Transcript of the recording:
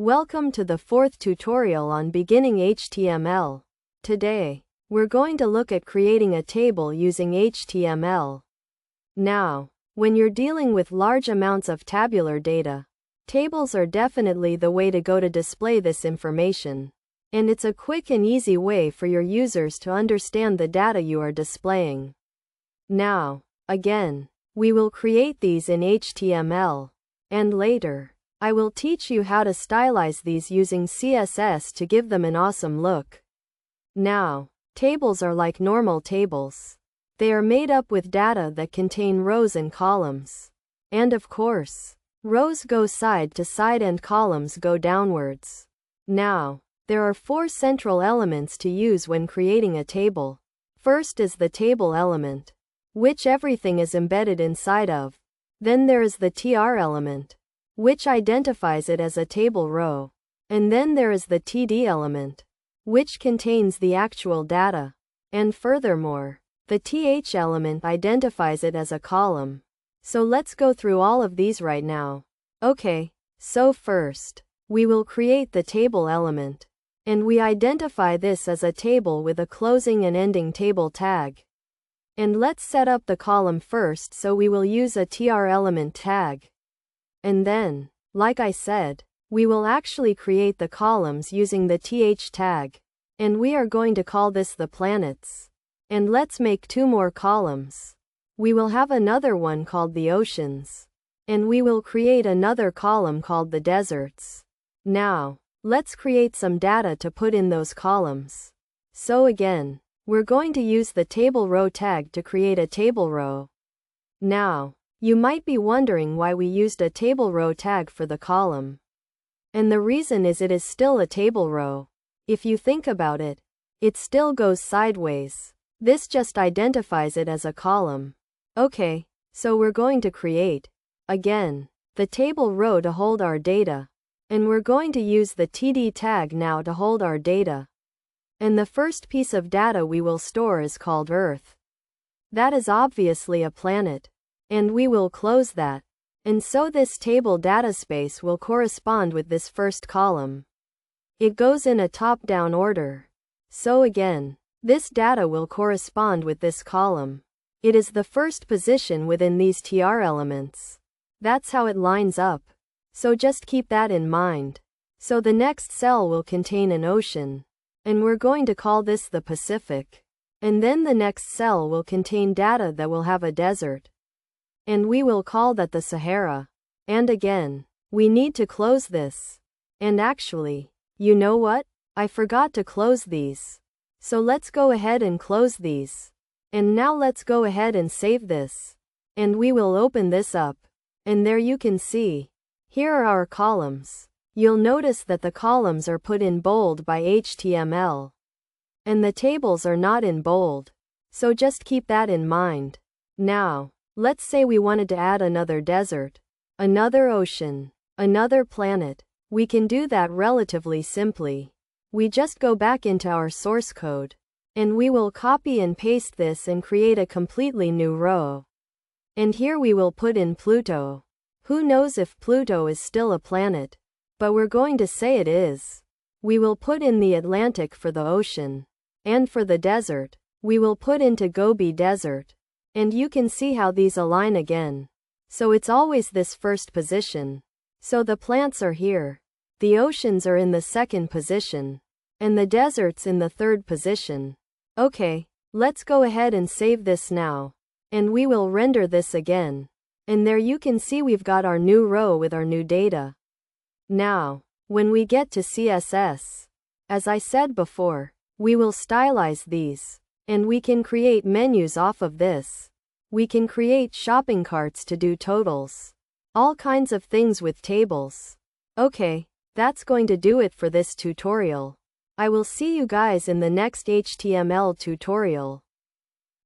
Welcome to the fourth tutorial on beginning HTML. Today, we're going to look at creating a table using HTML. Now, when you're dealing with large amounts of tabular data, tables are definitely the way to go to display this information. And it's a quick and easy way for your users to understand the data you are displaying. Now, again, we will create these in HTML. And later, I will teach you how to stylize these using CSS to give them an awesome look. Now, tables are like normal tables. They are made up with data that contain rows and columns. And of course, rows go side to side and columns go downwards. Now, there are four central elements to use when creating a table. First is the table element, which everything is embedded inside of. Then there is the tr element, which identifies it as a table row. And then there is the td element, which contains the actual data. And furthermore, the th element identifies it as a column. So let's go through all of these right now. Okay, so first, we will create the table element. And we identify this as a table with a closing and ending table tag. And let's set up the column first, so we will use a tr element tag. And then, like I said, we will actually create the columns using the th tag. And we are going to call this the planets. And let's make two more columns. We will have another one called the oceans. And we will create another column called the deserts. Now, let's create some data to put in those columns. So again, we're going to use the table row tag to create a table row. Now, you might be wondering why we used a table row tag for the column. And the reason is it is still a table row. If you think about it, it still goes sideways. This just identifies it as a column. Okay, so we're going to create, again, the table row to hold our data. And we're going to use the td tag now to hold our data. And the first piece of data we will store is called Earth. That is obviously a planet. And we will close that. And so this table data space will correspond with this first column. It goes in a top-down order. So again, this data will correspond with this column. It is the first position within these tr elements. That's how it lines up. So just keep that in mind. So the next cell will contain an ocean. And we're going to call this the Pacific. And then the next cell will contain data that will have a desert. And we will call that the Sahara. And again, we need to close this. And actually, you know what? I forgot to close these. So let's go ahead and close these. And now let's go ahead and save this. And we will open this up. And there you can see. Here are our columns. You'll notice that the columns are put in bold by HTML. And the tables are not in bold. So just keep that in mind. Now, let's say we wanted to add another desert, another ocean, another planet. We can do that relatively simply. We just go back into our source code. And we will copy and paste this and create a completely new row. And here we will put in Pluto. Who knows if Pluto is still a planet? But we're going to say it is. We will put in the Atlantic for the ocean. And for the desert, we will put into Gobi Desert. And you can see how these align again. So it's always this first position. So the plants are here. The oceans are in the second position. And the deserts in the third position. Okay, let's go ahead and save this now. And we will render this again. And there you can see we've got our new row with our new data. Now, when we get to CSS, as I said before, we will stylize these. And we can create menus off of this. We can create shopping carts to do totals. All kinds of things with tables. Okay, that's going to do it for this tutorial. I will see you guys in the next HTML tutorial.